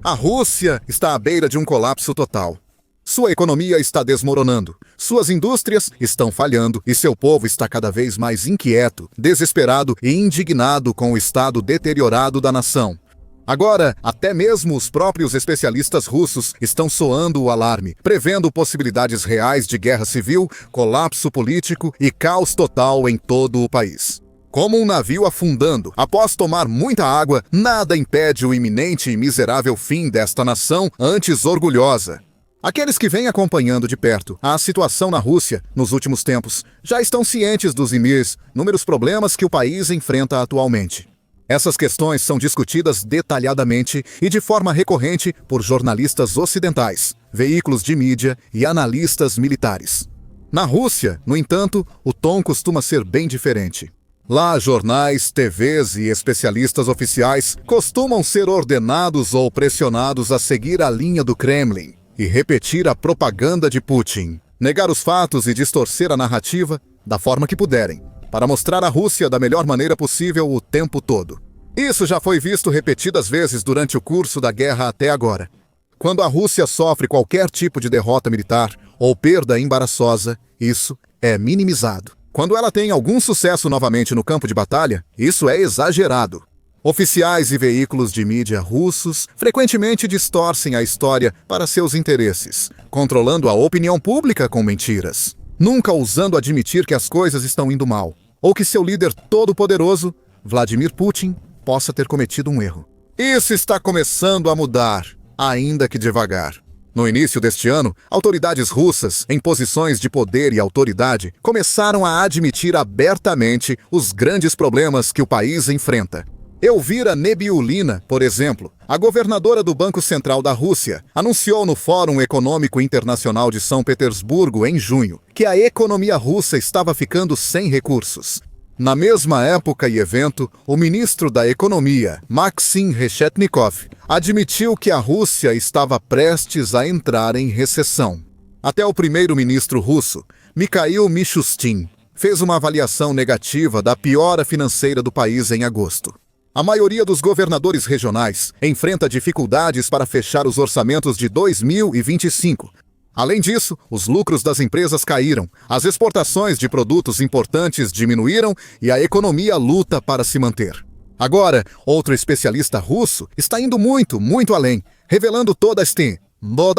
A Rússia está à beira de um colapso total. Sua economia está desmoronando, suas indústrias estão falhando e seu povo está cada vez mais inquieto, desesperado e indignado com o estado deteriorado da nação. Agora, até mesmo os próprios especialistas russos estão soando o alarme, prevendo possibilidades reais de guerra civil, colapso político e caos total em todo o país. Como um navio afundando, após tomar muita água, nada impede o iminente e miserável fim desta nação antes orgulhosa. Aqueles que vêm acompanhando de perto a situação na Rússia nos últimos tempos já estão cientes dos inúmeros problemas que o país enfrenta atualmente. Essas questões são discutidas detalhadamente e de forma recorrente por jornalistas ocidentais, veículos de mídia e analistas militares. Na Rússia, no entanto, o tom costuma ser bem diferente. Lá, jornais, TVs e especialistas oficiais costumam ser ordenados ou pressionados a seguir a linha do Kremlin e repetir a propaganda de Putin, negar os fatos e distorcer a narrativa da forma que puderem, para mostrar a Rússia da melhor maneira possível o tempo todo. Isso já foi visto repetidas vezes durante o curso da guerra até agora. Quando a Rússia sofre qualquer tipo de derrota militar ou perda embaraçosa, isso é minimizado. Quando ela tem algum sucesso novamente no campo de batalha, isso é exagerado. Oficiais e veículos de mídia russos frequentemente distorcem a história para seus interesses, controlando a opinião pública com mentiras, nunca ousando admitir que as coisas estão indo mal, ou que seu líder todo-poderoso, Vladimir Putin, possa ter cometido um erro. Isso está começando a mudar, ainda que devagar. No início deste ano, autoridades russas, em posições de poder e autoridade, começaram a admitir abertamente os grandes problemas que o país enfrenta. Elvira Nebiulina, por exemplo, a governadora do Banco Central da Rússia, anunciou no Fórum Econômico Internacional de São Petersburgo, em junho, que a economia russa estava ficando sem recursos. Na mesma época e evento, o ministro da Economia, Maxim Reshetnikov, admitiu que a Rússia estava prestes a entrar em recessão. Até o primeiro-ministro russo, Mikhail Mishustin, fez uma avaliação negativa da piora financeira do país em agosto. A maioria dos governadores regionais enfrenta dificuldades para fechar os orçamentos de 2025. Além disso, os lucros das empresas caíram, as exportações de produtos importantes diminuíram e a economia luta para se manter. Agora, outro especialista russo está indo muito além, revelando toda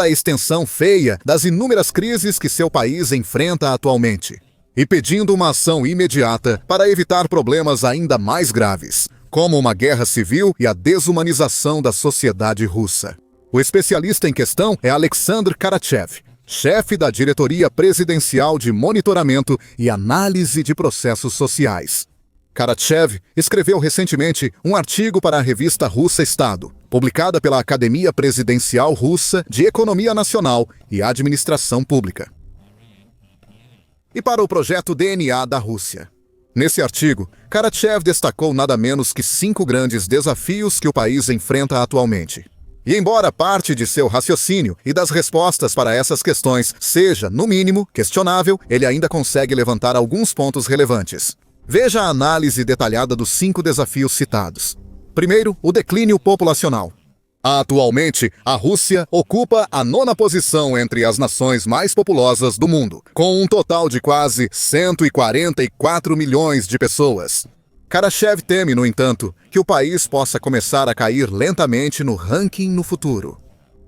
a extensão feia das inúmeras crises que seu país enfrenta atualmente, e pedindo uma ação imediata para evitar problemas ainda mais graves, como uma guerra civil e a desumanização da sociedade russa. O especialista em questão é Alexander Karachev, chefe da Diretoria Presidencial de Monitoramento e Análise de Processos Sociais. Karachev escreveu recentemente um artigo para a revista Russa Estado, publicada pela Academia Presidencial Russa de Economia Nacional e Administração Pública, e para o projeto DNA da Rússia. Nesse artigo, Karachev destacou nada menos que 5 grandes desafios que o país enfrenta atualmente. E embora parte de seu raciocínio e das respostas para essas questões seja, no mínimo, questionável, ele ainda consegue levantar alguns pontos relevantes. Veja a análise detalhada dos 5 desafios citados. Primeiro, o declínio populacional. Atualmente, a Rússia ocupa a 9ª posição entre as nações mais populosas do mundo, com um total de quase 144 milhões de pessoas. Karachev teme, no entanto, que o país possa começar a cair lentamente no ranking no futuro.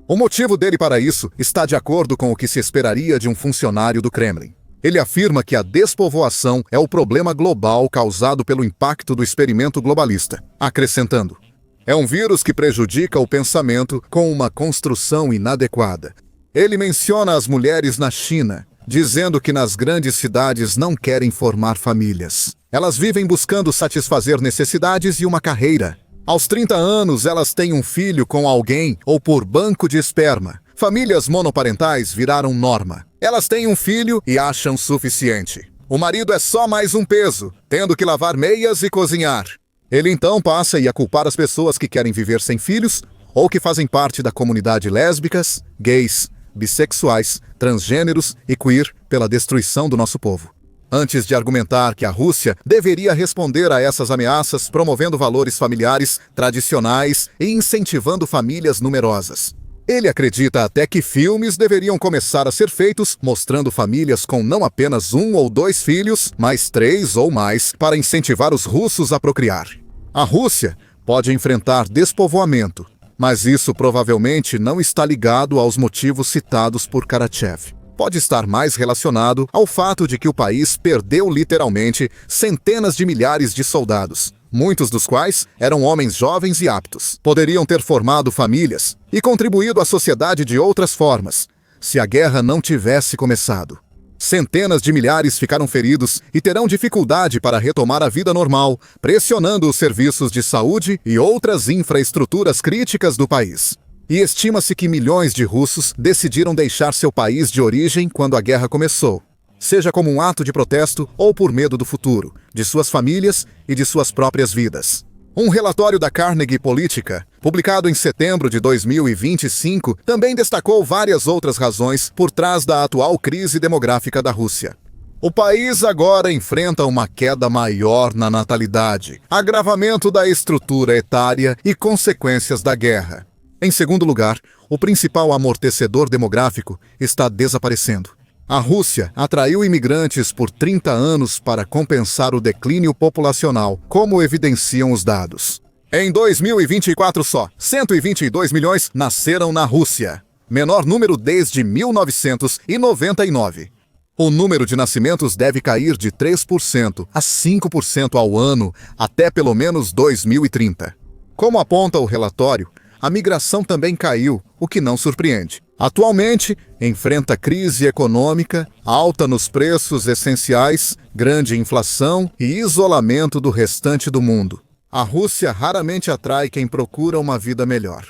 O motivo dele para isso está de acordo com o que se esperaria de um funcionário do Kremlin. Ele afirma que a despovoação é o problema global causado pelo impacto do experimento globalista, acrescentando: é um vírus que prejudica o pensamento com uma construção inadequada. Ele menciona as mulheres na China, dizendo que nas grandes cidades não querem formar famílias. Elas vivem buscando satisfazer necessidades e uma carreira. Aos 30 anos, elas têm um filho com alguém ou por banco de esperma. Famílias monoparentais viraram norma. Elas têm um filho e acham suficiente. O marido é só mais um peso, tendo que lavar meias e cozinhar. Ele então passa a culpar as pessoas que querem viver sem filhos ou que fazem parte da comunidade lésbicas, gays, bissexuais, transgêneros e queer pela destruição do nosso povo. Antes de argumentar que a Rússia deveria responder a essas ameaças promovendo valores familiares tradicionais e incentivando famílias numerosas. Ele acredita até que filmes deveriam começar a ser feitos mostrando famílias com não apenas 1 ou 2 filhos, mas 3 ou mais, para incentivar os russos a procriar. A Rússia pode enfrentar despovoamento, mas isso provavelmente não está ligado aos motivos citados por Karachev. Pode estar mais relacionado ao fato de que o país perdeu literalmente centenas de milhares de soldados, muitos dos quais eram homens jovens e aptos. Poderiam ter formado famílias e contribuído à sociedade de outras formas, se a guerra não tivesse começado. Centenas de milhares ficaram feridos e terão dificuldade para retomar a vida normal, pressionando os serviços de saúde e outras infraestruturas críticas do país. E estima-se que milhões de russos decidiram deixar seu país de origem quando a guerra começou, seja como um ato de protesto ou por medo do futuro, de suas famílias e de suas próprias vidas. Um relatório da Carnegie Politica, publicado em setembro de 2025, também destacou várias outras razões por trás da atual crise demográfica da Rússia. O país agora enfrenta uma queda maior na natalidade, agravamento da estrutura etária e consequências da guerra. Em segundo lugar, o principal amortecedor demográfico está desaparecendo. A Rússia atraiu imigrantes por 30 anos para compensar o declínio populacional, como evidenciam os dados. Em 2024 só, 122 milhões nasceram na Rússia, menor número desde 1999. O número de nascimentos deve cair de 3% a 5% ao ano até pelo menos 2030. Como aponta o relatório, a migração também caiu, o que não surpreende. Atualmente, enfrenta crise econômica, alta nos preços essenciais, grande inflação e isolamento do restante do mundo. A Rússia raramente atrai quem procura uma vida melhor.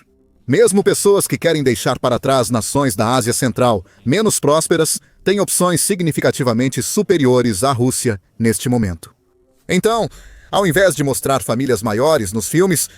Mesmo pessoas que querem deixar para trás nações da Ásia Central menos prósperas têm opções significativamente superiores à Rússia neste momento. Então, ao invés de mostrar famílias maiores nos filmes,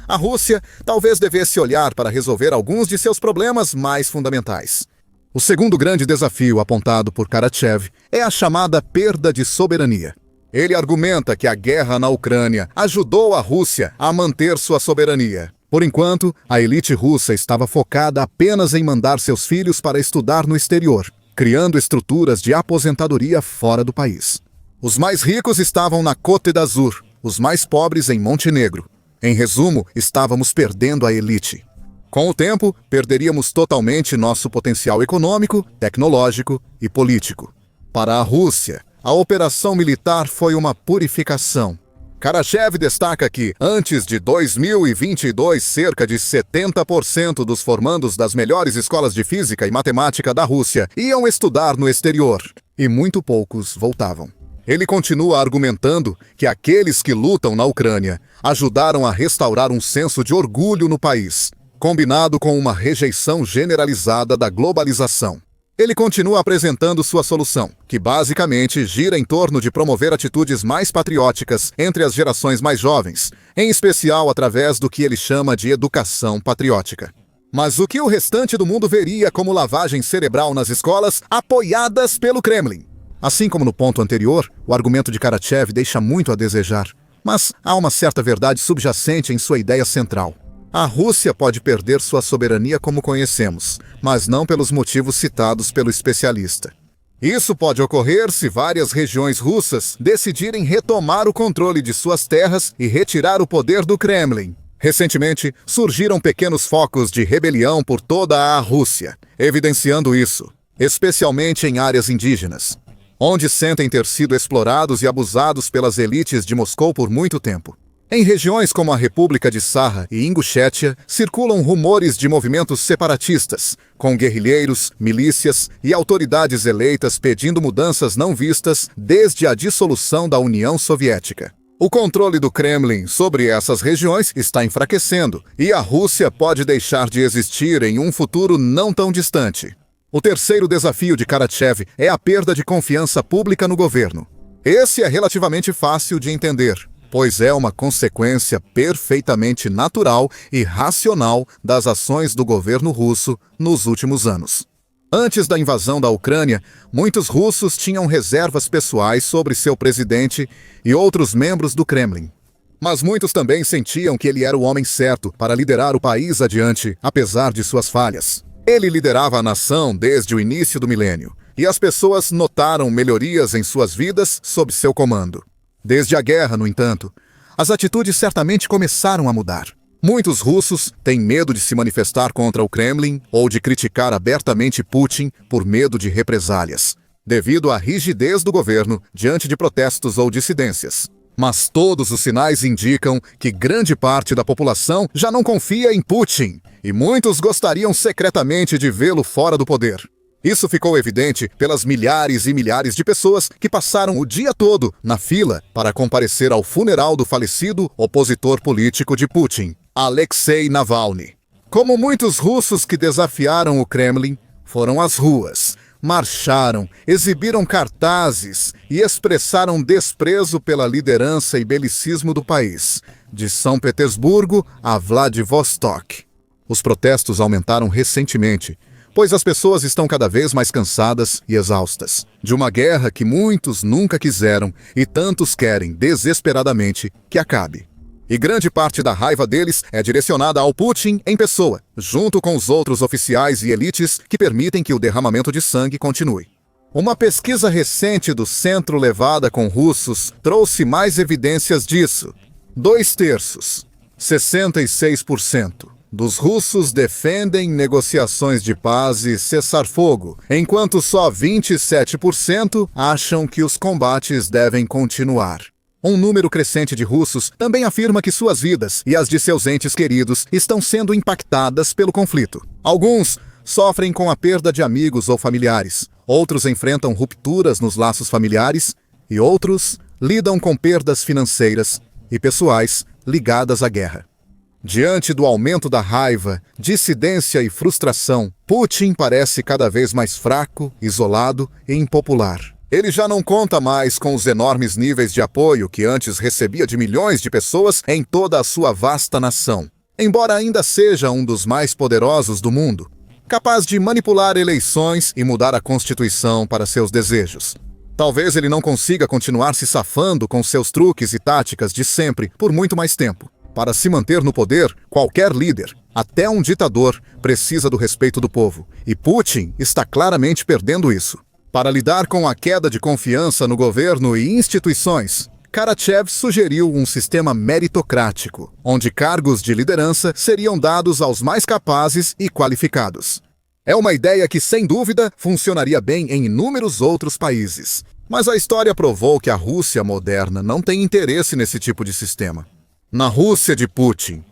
a Rússia talvez devesse olhar para resolver alguns de seus problemas mais fundamentais. O segundo grande desafio apontado por Karachev é a chamada perda de soberania. Ele argumenta que a guerra na Ucrânia ajudou a Rússia a manter sua soberania. Por enquanto, a elite russa estava focada apenas em mandar seus filhos para estudar no exterior, criando estruturas de aposentadoria fora do país. Os mais ricos estavam na Côte d'Azur, os mais pobres em Montenegro. Em resumo, estávamos perdendo a elite. Com o tempo, perderíamos totalmente nosso potencial econômico, tecnológico e político. Para a Rússia, a operação militar foi uma purificação. Karachev destaca que, antes de 2022, cerca de 70% dos formandos das melhores escolas de física e matemática da Rússia iam estudar no exterior, e muito poucos voltavam. Ele continua argumentando que aqueles que lutam na Ucrânia ajudaram a restaurar um senso de orgulho no país, combinado com uma rejeição generalizada da globalização. Ele continua apresentando sua solução, que basicamente gira em torno de promover atitudes mais patrióticas entre as gerações mais jovens, em especial através do que ele chama de educação patriótica. Mas o que o restante do mundo veria como lavagem cerebral nas escolas apoiadas pelo Kremlin? Assim como no ponto anterior, o argumento de Karachev deixa muito a desejar, mas há uma certa verdade subjacente em sua ideia central. A Rússia pode perder sua soberania como conhecemos, mas não pelos motivos citados pelo especialista. Isso pode ocorrer se várias regiões russas decidirem retomar o controle de suas terras e retirar o poder do Kremlin. Recentemente, surgiram pequenos focos de rebelião por toda a Rússia, evidenciando isso, especialmente em áreas indígenas, onde sentem ter sido explorados e abusados pelas elites de Moscou por muito tempo. Em regiões como a República de Sakha e Ingushétia, circulam rumores de movimentos separatistas, com guerrilheiros, milícias e autoridades eleitas pedindo mudanças não vistas desde a dissolução da União Soviética. O controle do Kremlin sobre essas regiões está enfraquecendo, e a Rússia pode deixar de existir em um futuro não tão distante. O terceiro desafio de Karachev é a perda de confiança pública no governo. Esse é relativamente fácil de entender, pois é uma consequência perfeitamente natural e racional das ações do governo russo nos últimos anos. Antes da invasão da Ucrânia, muitos russos tinham reservas pessoais sobre seu presidente e outros membros do Kremlin. Mas muitos também sentiam que ele era o homem certo para liderar o país adiante, apesar de suas falhas. Ele liderava a nação desde o início do milênio, e as pessoas notaram melhorias em suas vidas sob seu comando. Desde a guerra, no entanto, as atitudes certamente começaram a mudar. Muitos russos têm medo de se manifestar contra o Kremlin ou de criticar abertamente Putin por medo de represálias, devido à rigidez do governo diante de protestos ou dissidências. Mas todos os sinais indicam que grande parte da população já não confia em Putin, e muitos gostariam secretamente de vê-lo fora do poder. Isso ficou evidente pelas milhares e milhares de pessoas que passaram o dia todo na fila para comparecer ao funeral do falecido opositor político de Putin, Alexei Navalny. Como muitos russos que desafiaram o Kremlin, foram às ruas, marcharam, exibiram cartazes e expressaram desprezo pela liderança e belicismo do país, de São Petersburgo a Vladivostok. Os protestos aumentaram recentemente, pois as pessoas estão cada vez mais cansadas e exaustas de uma guerra que muitos nunca quiseram e tantos querem desesperadamente que acabe. E grande parte da raiva deles é direcionada ao Putin em pessoa, junto com os outros oficiais e elites que permitem que o derramamento de sangue continue. Uma pesquisa recente do Centro Levada com russos trouxe mais evidências disso. 2/3, 66%, dos russos defendem negociações de paz e cessar-fogo, enquanto só 27% acham que os combates devem continuar. Um número crescente de russos também afirma que suas vidas e as de seus entes queridos estão sendo impactadas pelo conflito. Alguns sofrem com a perda de amigos ou familiares, outros enfrentam rupturas nos laços familiares e outros lidam com perdas financeiras e pessoais ligadas à guerra. Diante do aumento da raiva, dissidência e frustração, Putin parece cada vez mais fraco, isolado e impopular. Ele já não conta mais com os enormes níveis de apoio que antes recebia de milhões de pessoas em toda a sua vasta nação. Embora ainda seja um dos mais poderosos do mundo, capaz de manipular eleições e mudar a Constituição para seus desejos. Talvez ele não consiga continuar se safando com seus truques e táticas de sempre por muito mais tempo. Para se manter no poder, qualquer líder, até um ditador, precisa do respeito do povo, e Putin está claramente perdendo isso. Para lidar com a queda de confiança no governo e instituições, Karachev sugeriu um sistema meritocrático, onde cargos de liderança seriam dados aos mais capazes e qualificados. É uma ideia que, sem dúvida, funcionaria bem em inúmeros outros países. Mas a história provou que a Rússia moderna não tem interesse nesse tipo de sistema. Na Rússia de Putin,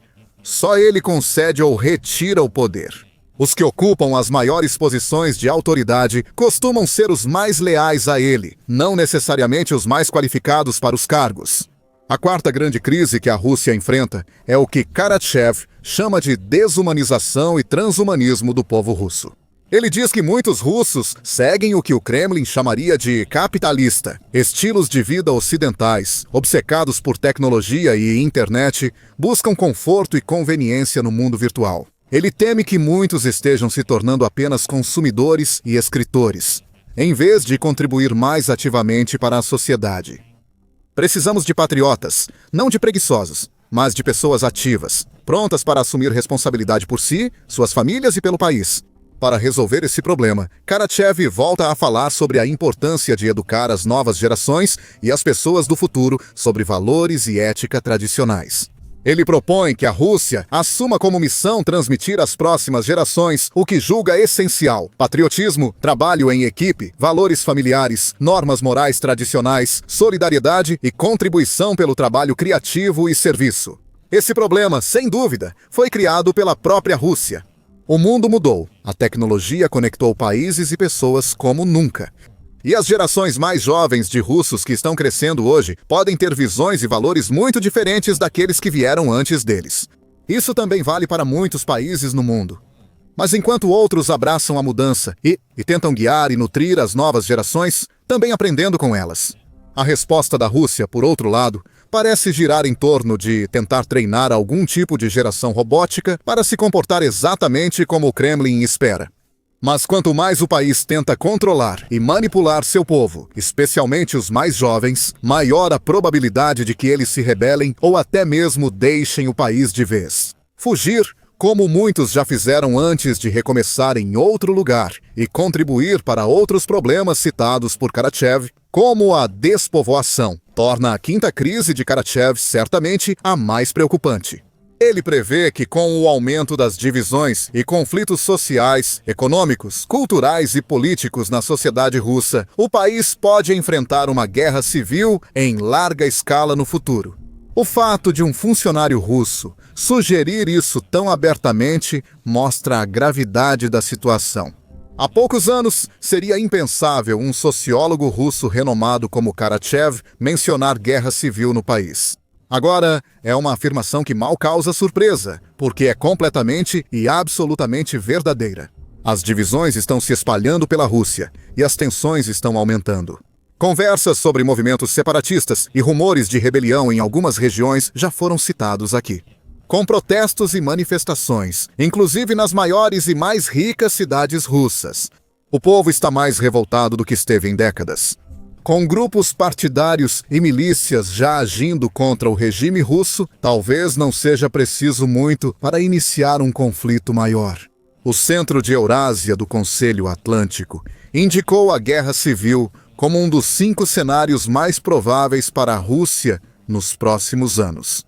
só ele concede ou retira o poder. Os que ocupam as maiores posições de autoridade costumam ser os mais leais a ele, não necessariamente os mais qualificados para os cargos. A quarta grande crise que a Rússia enfrenta é o que Karachev chama de desumanização e transhumanismo do povo russo. Ele diz que muitos russos seguem o que o Kremlin chamaria de capitalista, estilos de vida ocidentais, obcecados por tecnologia e internet, buscam conforto e conveniência no mundo virtual. Ele teme que muitos estejam se tornando apenas consumidores e escritores, em vez de contribuir mais ativamente para a sociedade. Precisamos de patriotas, não de preguiçosos, mas de pessoas ativas, prontas para assumir responsabilidade por si, suas famílias e pelo país. Para resolver esse problema, Karachev volta a falar sobre a importância de educar as novas gerações e as pessoas do futuro sobre valores e ética tradicionais. Ele propõe que a Rússia assuma como missão transmitir às próximas gerações o que julga essencial: patriotismo, trabalho em equipe, valores familiares, normas morais tradicionais, solidariedade e contribuição pelo trabalho criativo e serviço. Esse problema, sem dúvida, foi criado pela própria Rússia. O mundo mudou, a tecnologia conectou países e pessoas como nunca. E as gerações mais jovens de russos que estão crescendo hoje podem ter visões e valores muito diferentes daqueles que vieram antes deles. Isso também vale para muitos países no mundo. Mas enquanto outros abraçam a mudança e tentam guiar e nutrir as novas gerações, também aprendendo com elas. A resposta da Rússia, por outro lado, parece girar em torno de tentar treinar algum tipo de geração robótica para se comportar exatamente como o Kremlin espera. Mas quanto mais o país tenta controlar e manipular seu povo, especialmente os mais jovens, maior a probabilidade de que eles se rebelem ou até mesmo deixem o país de vez. Fugir, como muitos já fizeram antes de recomeçar em outro lugar e contribuir para outros problemas citados por Karachev, como a despovoação, torna a quinta crise de Karachev certamente a mais preocupante. Ele prevê que com o aumento das divisões e conflitos sociais, econômicos, culturais e políticos na sociedade russa, o país pode enfrentar uma guerra civil em larga escala no futuro. O fato de um funcionário russo sugerir isso tão abertamente mostra a gravidade da situação. Há poucos anos, seria impensável um sociólogo russo renomado como Karachev mencionar guerra civil no país. Agora, é uma afirmação que mal causa surpresa, porque é completamente e absolutamente verdadeira. As divisões estão se espalhando pela Rússia e as tensões estão aumentando. Conversas sobre movimentos separatistas e rumores de rebelião em algumas regiões já foram citados aqui. Com protestos e manifestações, inclusive nas maiores e mais ricas cidades russas. O povo está mais revoltado do que esteve em décadas. Com grupos partidários e milícias já agindo contra o regime russo, talvez não seja preciso muito para iniciar um conflito maior. O Centro de Eurásia do Conselho Atlântico indicou a guerra civil como um dos 5 cenários mais prováveis para a Rússia nos próximos anos.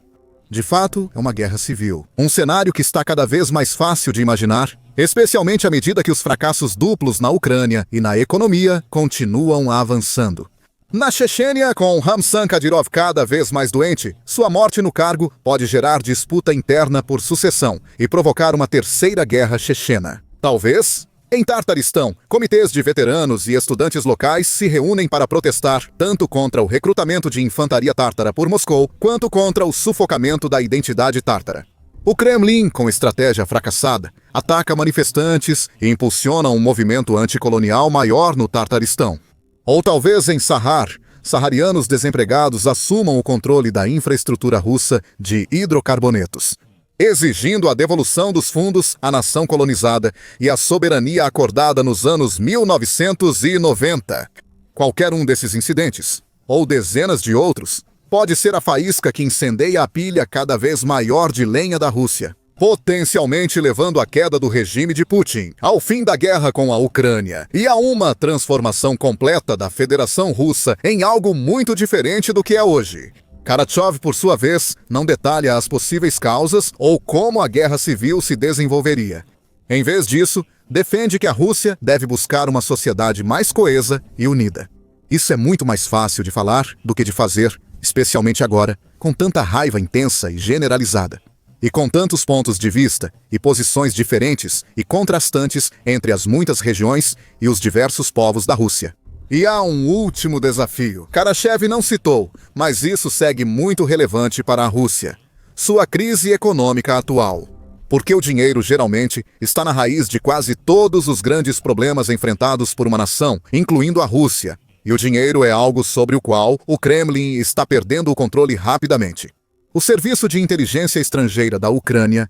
De fato, é uma guerra civil. Um cenário que está cada vez mais fácil de imaginar, especialmente à medida que os fracassos duplos na Ucrânia e na economia continuam avançando. Na Chechênia, com Ramzan Kadyrov cada vez mais doente, sua morte no cargo pode gerar disputa interna por sucessão e provocar uma terceira guerra chechena. Talvez, em Tartaristão, comitês de veteranos e estudantes locais se reúnem para protestar tanto contra o recrutamento de infantaria tártara por Moscou, quanto contra o sufocamento da identidade tártara. O Kremlin, com estratégia fracassada, ataca manifestantes e impulsiona um movimento anticolonial maior no Tartaristão. Ou talvez em Sahar, saharianos desempregados assumam o controle da infraestrutura russa de hidrocarbonetos, exigindo a devolução dos fundos à nação colonizada e a soberania acordada nos anos 1990. Qualquer um desses incidentes, ou dezenas de outros, pode ser a faísca que incendeia a pilha cada vez maior de lenha da Rússia, potencialmente levando à queda do regime de Putin, ao fim da guerra com a Ucrânia e a uma transformação completa da Federação Russa em algo muito diferente do que é hoje. Karachev, por sua vez, não detalha as possíveis causas ou como a guerra civil se desenvolveria. Em vez disso, defende que a Rússia deve buscar uma sociedade mais coesa e unida. Isso é muito mais fácil de falar do que de fazer, especialmente agora, com tanta raiva intensa e generalizada. E com tantos pontos de vista e posições diferentes e contrastantes entre as muitas regiões e os diversos povos da Rússia. E há um último desafio. Karachev não citou, mas isso segue muito relevante para a Rússia. Sua crise econômica atual. Porque o dinheiro geralmente está na raiz de quase todos os grandes problemas enfrentados por uma nação, incluindo a Rússia. E o dinheiro é algo sobre o qual o Kremlin está perdendo o controle rapidamente. O Serviço de Inteligência Estrangeira da Ucrânia,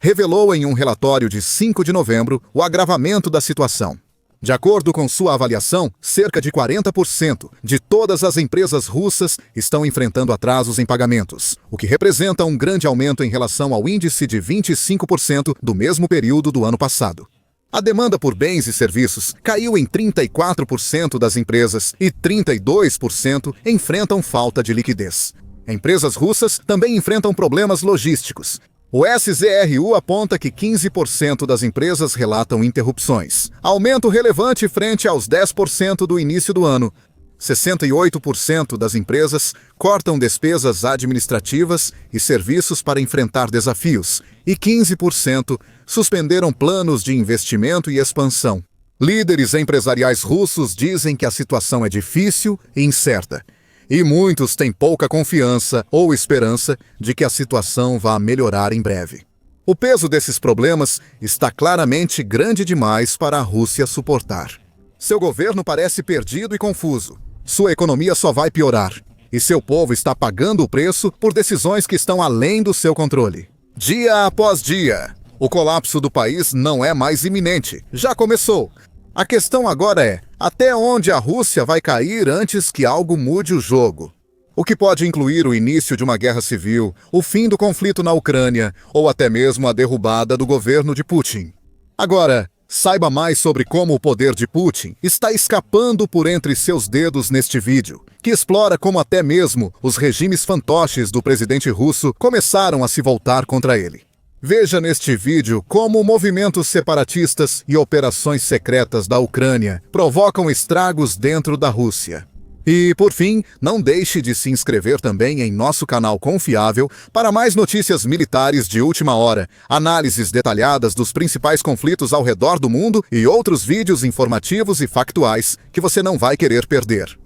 revelou em um relatório de 5 de novembro o agravamento da situação. De acordo com sua avaliação, cerca de 40% de todas as empresas russas estão enfrentando atrasos em pagamentos, o que representa um grande aumento em relação ao índice de 25% do mesmo período do ano passado. A demanda por bens e serviços caiu em 34% das empresas e 32% enfrentam falta de liquidez. Empresas russas também enfrentam problemas logísticos. O SZRU aponta que 15% das empresas relatam interrupções, aumento relevante frente aos 10% do início do ano. 68% das empresas cortam despesas administrativas e serviços para enfrentar desafios, e 15% suspenderam planos de investimento e expansão. Líderes empresariais russos dizem que a situação é difícil e incerta, e muitos têm pouca confiança ou esperança de que a situação vá melhorar em breve. O peso desses problemas está claramente grande demais para a Rússia suportar. Seu governo parece perdido e confuso. Sua economia só vai piorar, e seu povo está pagando o preço por decisões que estão além do seu controle. Dia após dia, O colapso do país não é mais iminente, já começou. A questão agora é, até onde a Rússia vai cair antes que algo mude o jogo? O que pode incluir o início de uma guerra civil, o fim do conflito na Ucrânia ou até mesmo a derrubada do governo de Putin. Agora, saiba mais sobre como o poder de Putin está escapando por entre seus dedos neste vídeo, que explora como até mesmo os regimes fantoches do presidente russo começaram a se voltar contra ele. Veja neste vídeo como movimentos separatistas e operações secretas da Ucrânia provocam estragos dentro da Rússia. E, por fim, não deixe de se inscrever também em nosso canal confiável para mais notícias militares de última hora, análises detalhadas dos principais conflitos ao redor do mundo e outros vídeos informativos e factuais que você não vai querer perder.